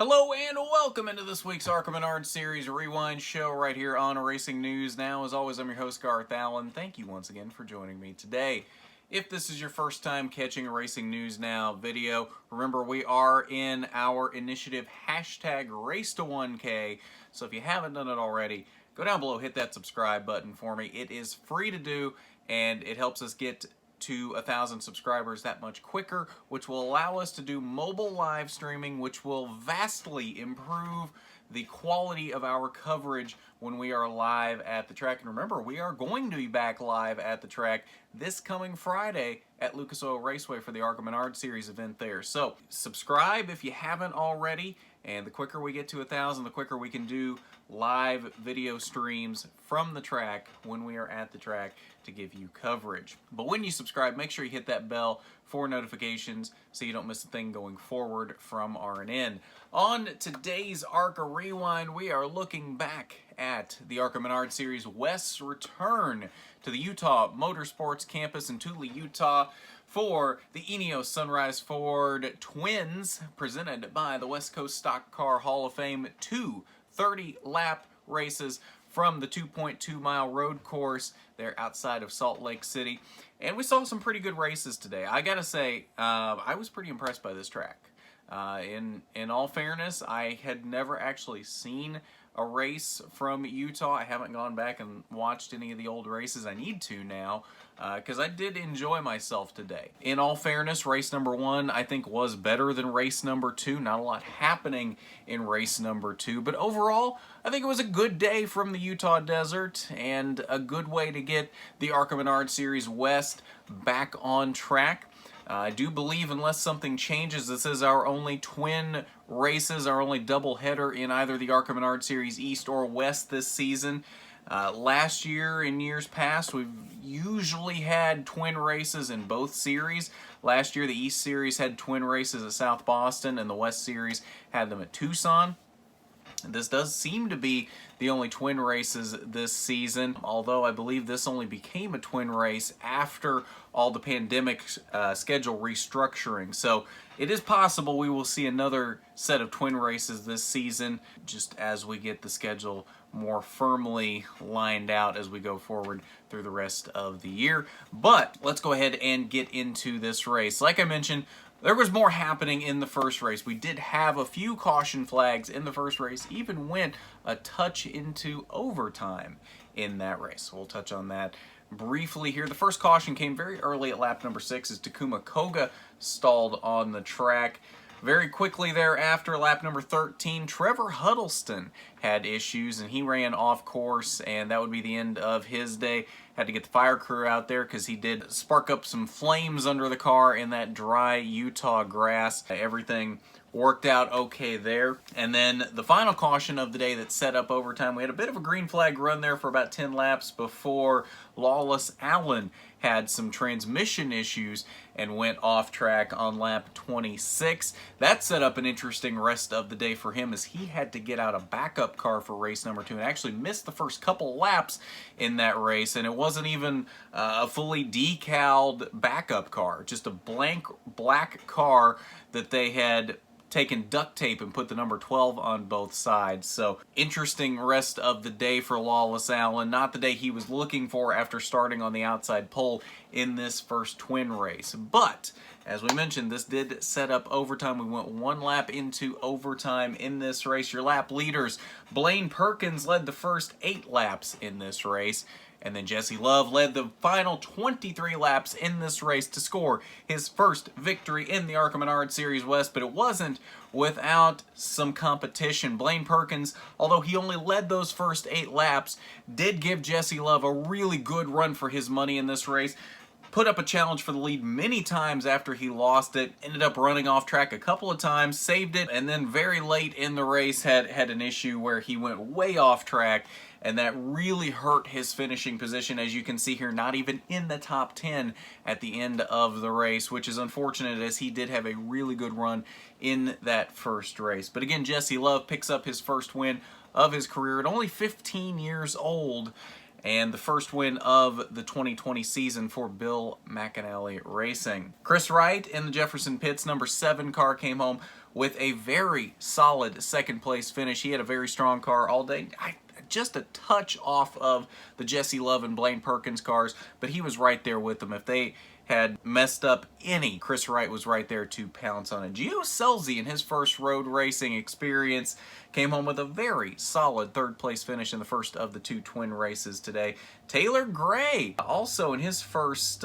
Hello and welcome into this week's ARCA Menards Series Rewind show right here on Racing News Now. As always, I'm your host, Garth Allen. Thank you once again for joining me today. If this is your first time catching a Racing News Now video, remember we are in our initiative hashtag Race to 1K. So if you haven't done it already, go down below, hit that subscribe button for me. It is free to do and it helps us get to 1,000 subscribers that much quicker, which will allow us to do mobile live streaming, which will vastly improve the quality of our coverage when we are live at the track. And remember, we are going to be back live at the track this coming Friday at Lucas Oil Raceway for the ARCA Menards Series event there. So subscribe if you haven't already, and the quicker we get to 1,000, the quicker we can do live video streams from the track when we are at the track to give you coverage. But when you subscribe, make sure you hit that bell for notifications so you don't miss a thing going forward from RNN. On today's ARCA Rewind, we are looking back at the ARCA Menards Series West's return to the Utah Motorsports campus in Tule, Utah for the Eneos Sunrise Ford Twins, presented by the West Coast Stock Car Hall of Fame. Two 30-lap races from the 2.2-mile road course there outside of Salt Lake City. And we saw some pretty good races today. I gotta say, I was pretty impressed by this track. In all fairness, I had never actually seen a race from Utah. I haven't gone back and watched any of the old races. I need to now, because I did enjoy myself today. In all fairness, race number 1 I think was better than race number 2. Not a lot happening in race number 2, but overall, I think it was a good day from the Utah desert and a good way to get the ARCA Menards Series West back on track. I do believe, unless something changes, this is our only twin races, our only doubleheader in either the ARCA Menards Series East or West this season. Last year, in years past, we've usually had twin races in both series. Last year, the East Series had twin races at South Boston, and the West Series had them at Tucson. This does seem to be the only twin races this season, although I believe this only became a twin race after all the pandemic schedule restructuring. So it is possible we will see another set of twin races this season, just as we get the schedule more firmly lined out as we go forward through the rest of the year. But let's go ahead and get into this race. Like I mentioned, there was more happening in the first race. We did have a few caution flags in the first race, even went a touch into overtime in that race. We'll touch on that briefly here. The first caution came very early at lap number 6 as Takuma Koga stalled on the track. Very quickly thereafter, lap number 13, Trevor Huddleston had issues and he ran off course, and that would be the end of his day. Had to get the fire crew out there because he did spark up some flames under the car in that dry Utah grass. Everything worked out okay there. And then the final caution of the day that set up overtime, we had a bit of a green flag run there for about 10 laps before Lawless Allen had some transmission issues and went off track on lap 26. That set up an interesting rest of the day for him as he had to get out a backup car for race number 2 and actually missed the first couple laps in that race, and it wasn't even a fully decaled backup car, just a blank black car that they had taken duct tape and put the number 12 on both sides. So interesting rest of the day for Lawless Allen. Not the day he was looking for after starting on the outside pole in this first twin race. But as we mentioned, this did set up overtime. We went one lap into overtime in this race. Your lap leaders, Blaine Perkins led the first 8 laps in this race. And then Jesse Love led the final 23 laps in this race to score his first victory in the ARCA Menards Series West, but it wasn't without some competition. Blaine Perkins, although he only led those first 8 laps, did give Jesse Love a really good run for his money in this race. Put up a challenge for the lead many times after he lost it, ended up running off track a couple of times, saved it, and then very late in the race had an issue where he went way off track, and that really hurt his finishing position. As you can see here, not even in the top 10 at the end of the race, which is unfortunate as he did have a really good run in that first race. But again, Jesse Love picks up his first win of his career at only 15 years old, and the first win of the 2020 season for Bill McAnally Racing. Chris Wright in the Jefferson Pits number 7 car came home with a very solid second place finish. He had a very strong car all day. Just a touch off of the Jesse Love and Blaine Perkins cars, but he was right there with them. If they had messed up any, Chris Wright was right there to pounce on it. Gio Scelzi, in his first road racing experience, came home with a very solid third place finish in the first of the two twin races today. Taylor Gray, also in his first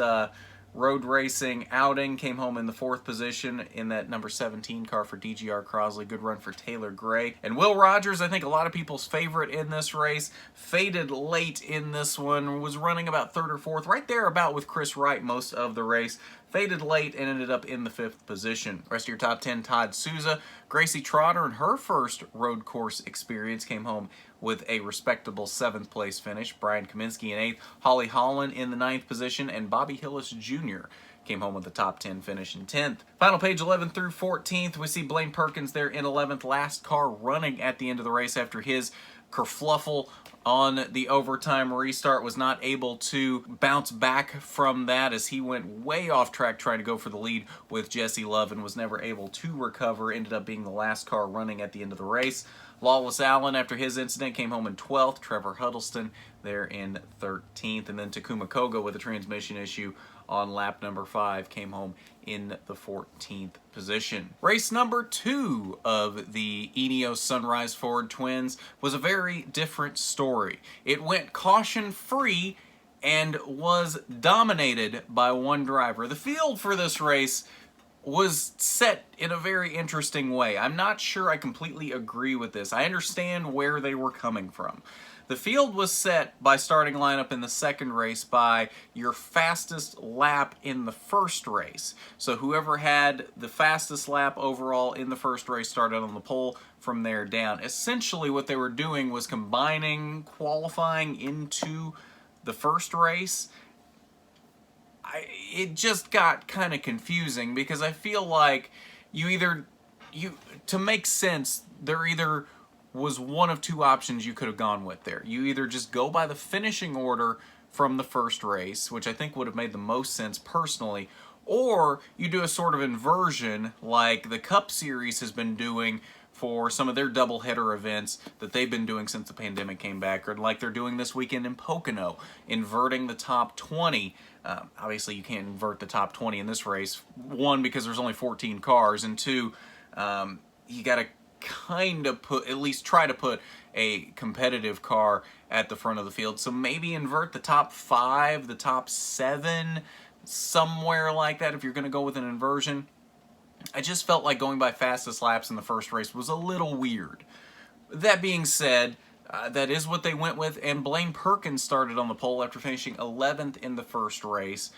road racing outing, came home in the fourth position in that number 17 car for DGR Crosley. Good run for Taylor Gray. And Will Rogers, I think a lot of people's favorite in this race, faded late in this one, was running about third or fourth, right there about with Chris Wright most of the race. Faded late and ended up in the fifth position. Rest of your top 10, Todd Souza. Gracie Trotter, in her first road course experience, came home with a respectable seventh place finish. Brian Kaminsky in eighth. Holly Holland in the ninth position. And Bobby Hillis Jr. came home with a top 10 finish in 10th. Final page 11 through 14th. We see Blaine Perkins there in 11th. Last car running at the end of the race after his kerfluffle on the overtime restart. Was not able to bounce back from that as he went way off track trying to go for the lead with Jesse Love and was never able to recover. Ended up being the last car running at the end of the race. Lawless Allen, after his incident, came home in 12th. Trevor Huddleston there in 13th. And then Takuma Koga with a transmission issue on lap number 5 came home in the 14th position. Race number 2 of the Eneos Sunrise Ford Twins was a very different story. It went caution-free and was dominated by one driver. The field for this race was set in a very interesting way. I'm not sure I completely agree with this. I understand where they were coming from. The field was set by starting lineup in the second race by your fastest lap in the first race. So whoever had the fastest lap overall in the first race started on the pole from there down. Essentially what they were doing was combining qualifying into the first race. It just got kind of confusing because I feel like to make sense, there either was one of two options you could have gone with there. You either just go by the finishing order from the first race, which I think would have made the most sense personally, or you do a sort of inversion like the Cup Series has been doing for some of their doubleheader events that they've been doing since the pandemic came back, or like they're doing this weekend in Pocono, inverting the top 20. Obviously, you can't invert the top 20 in this race. One, because there's only 14 cars, and two, you got to kind of at least try to put a competitive car at the front of the field. So maybe invert the top 5, the top 7, somewhere like that if you're going to go with an inversion. I just felt like going by fastest laps in the first race was a little weird. That being said, that is what they went with, and Blaine Perkins started on the pole after finishing 11th in the first race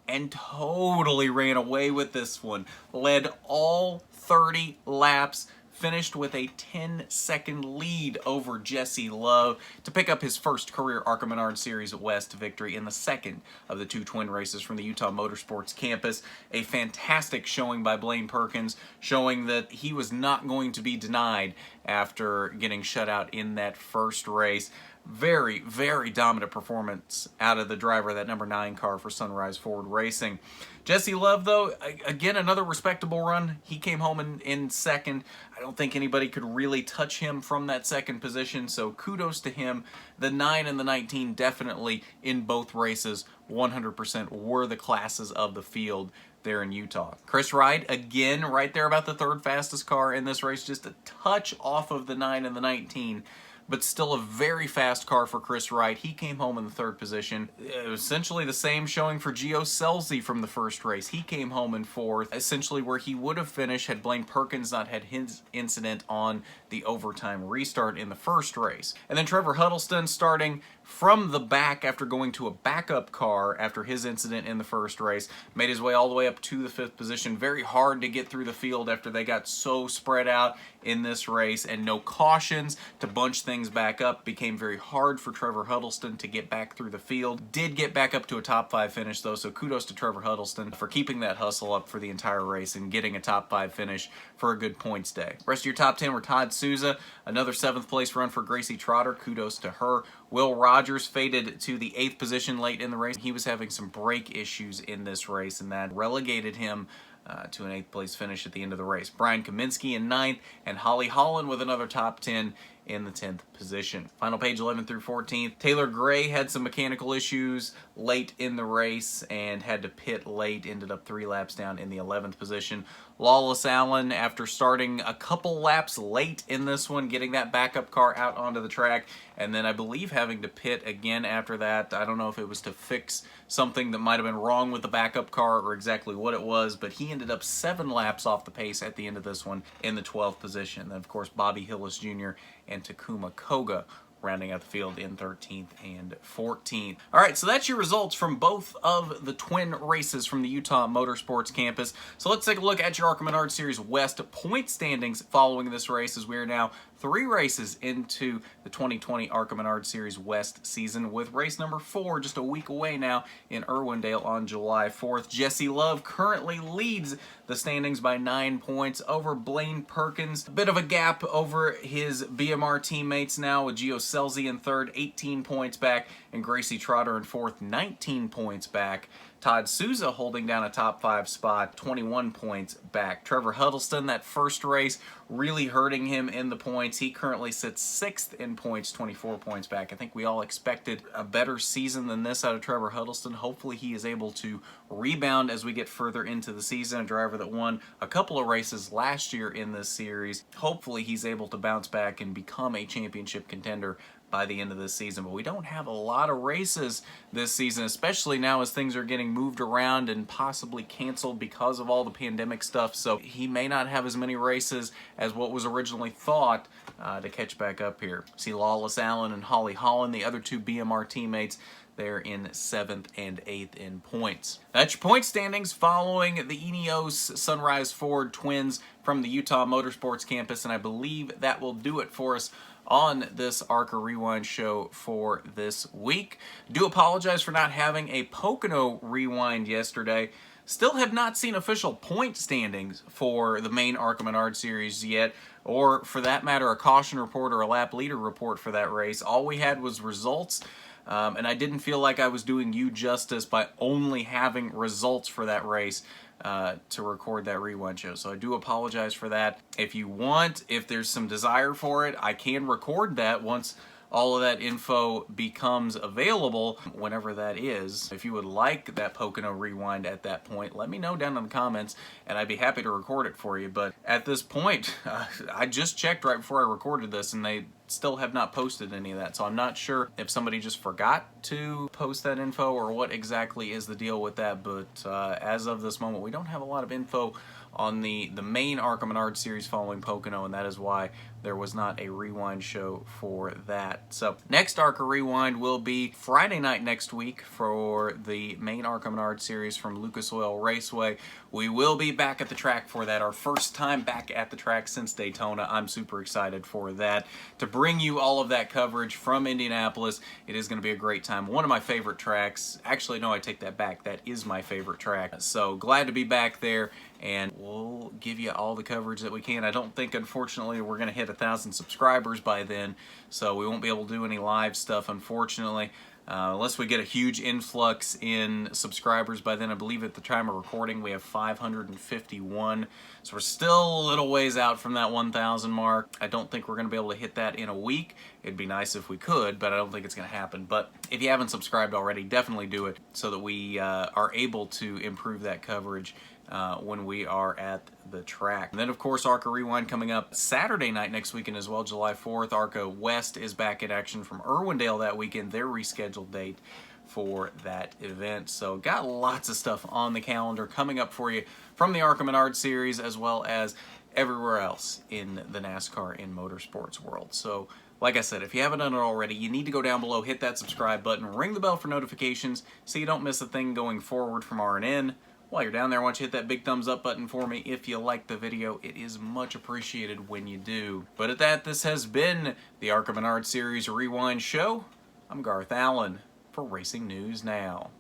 and totally ran away with this one. Led all 30 laps, finished with a 10-second lead over Jesse Love to pick up his first career ARCA Menards Series West victory in the second of the two twin races from the Utah Motorsports campus. A fantastic showing by Blaine Perkins, showing that he was not going to be denied after getting shut out in that first race. Very, very dominant performance out of the driver of that number 9 car for Sunrise Ford Racing. Jesse Love, though, again, another respectable run. He came home in second. I don't think anybody could really touch him from that second position, so kudos to him. The 9 and the 19 definitely in both races 100% were the classes of the field there in Utah. Chris Wright, again, right there about the third fastest car in this race, just a touch off of the 9 and the 19. But still a very fast car for Chris Wright. He came home in the third position. Essentially the same showing for Gio Scelzi from the first race. He came home in fourth, essentially where he would have finished had Blaine Perkins not had his incident on the overtime restart in the first race. And then Trevor Huddleston starting from the back after going to a backup car after his incident in the first race, made his way all the way up to the 5th position. Very hard to get through the field after they got so spread out in this race, and no cautions to bunch things back up. Became very hard for Trevor Huddleston to get back through the field. Did get back up to a top 5 finish though, so kudos to Trevor Huddleston for keeping that hustle up for the entire race and getting a top 5 finish for a good points day. Rest of your top 10 were Todd Souza, another 7th place run for Gracie Trotter. Kudos to her. Will Rogers faded to the 8th position late in the race. He was having some brake issues in this race, and that relegated him to an 8th place finish at the end of the race. Brian Kaminsky in 9th, and Holly Holland with another top 10 in the 10th position. Final page 11 through 14th. Taylor Gray had some mechanical issues late in the race and had to pit late, ended up 3 laps down in the 11th position. Lawless Allen, after starting a couple laps late in this one, getting that backup car out onto the track, and then I believe having to pit again after that. I don't know if it was to fix something that might have been wrong with the backup car or exactly what it was, but he ended up 7 laps off the pace at the end of this one in the 12th position. Then, of course, Bobby Hillis Jr. and Takuma Koga rounding out the field in 13th and 14th. All right, so that's your results from both of the twin races from the Utah Motorsports campus. So let's take a look at your ARCA Menards Series West point standings following this race, as we are now 3 races into the 2020 ARCA Menards Series West season, with race number 4 just a week away now in Irwindale on July 4th. Jesse Love currently leads the standings by 9 points over Blaine Perkins. A bit of a gap over his BMR teammates now, with Gio Selzy in 3rd, 18 points back, and Gracie Trotter in 4th, 19 points back. Todd Souza holding down a top 5 spot, 21 points back. Trevor Huddleston, that first race, really hurting him in the points. He currently sits 6th in points, 24 points back. I think we all expected a better season than this out of Trevor Huddleston. Hopefully he is able to rebound as we get further into the season. A driver that won a couple of races last year in this series. Hopefully he's able to bounce back and become a championship contender by the end of this season. But we don't have a lot of races this season, especially now as things are getting moved around and possibly canceled because of all the pandemic stuff. So he may not have as many races as what was originally thought to catch back up here. See Lawless Allen and Holly Holland, the other 2 BMR teammates, they're in 7th and 8th in points. That's your point standings following the Eneos Sunrise Ford twins from the Utah Motorsports campus, and I believe that will do it for us on this ARCA Rewind show for this week. Do apologize for not having a Pocono Rewind yesterday. Still have not seen official point standings for the main ARCA Menards series yet, or for that matter, a caution report or a lap leader report for that race. All we had was results, and I didn't feel like I was doing you justice by only having results for that race to record that rewind show. So I do apologize for that. If you want, if there's some desire for it, I can record that once all of that info becomes available, whenever that is. If you would like that Pocono Rewind at that point, let me know down in the comments, and I'd be happy to record it for you. But at this point, I just checked right before I recorded this, and they still have not posted any of that. So I'm not sure if somebody just forgot to post that info or what exactly is the deal with that. But as of this moment, we don't have a lot of info on the main ARCA Menards series following Pocono, and that is why there was not a rewind show for that. So next ARCA Rewind will be Friday night next week for the main ARCA Menards series from Lucas Oil Raceway. We will be back at the track for that, our first time back at the track since Daytona. I'm super excited for that, to bring you all of that coverage from Indianapolis. It is going to be a great time. One of my favorite tracks. Actually, no, I take that back. That is my favorite track. So glad to be back there, and we'll give you all the coverage that we can. I don't think, unfortunately, we're going to hit 1,000 subscribers by then, so we won't be able to do any live stuff, unfortunately, unless we get a huge influx in subscribers by then. I believe at the time of recording we have 551, so we're still a little ways out from that 1,000 mark. I don't think we're going to be able to hit that in a week. It'd be nice if we could, but I don't think it's going to happen. But if you haven't subscribed already, definitely do it so that we are able to improve that coverage when we are at the track. And then, of course, ARCA Rewind coming up Saturday night next weekend as well, July 4th. ARCA West is back in action from Irwindale that weekend, their rescheduled date for that event. So got lots of stuff on the calendar coming up for you from the ARCA Menards series, as well as everywhere else in the NASCAR and motorsports world. So like I said, if you haven't done it already, you need to go down below, hit that subscribe button, ring the bell for notifications so you don't miss a thing going forward from RNN. While you're down there, why don't you hit that big thumbs up button for me if you like the video. It is much appreciated when you do. But at that, this has been the ARCA Menards Series Rewind Show. I'm Garth Allen for Racing News Now.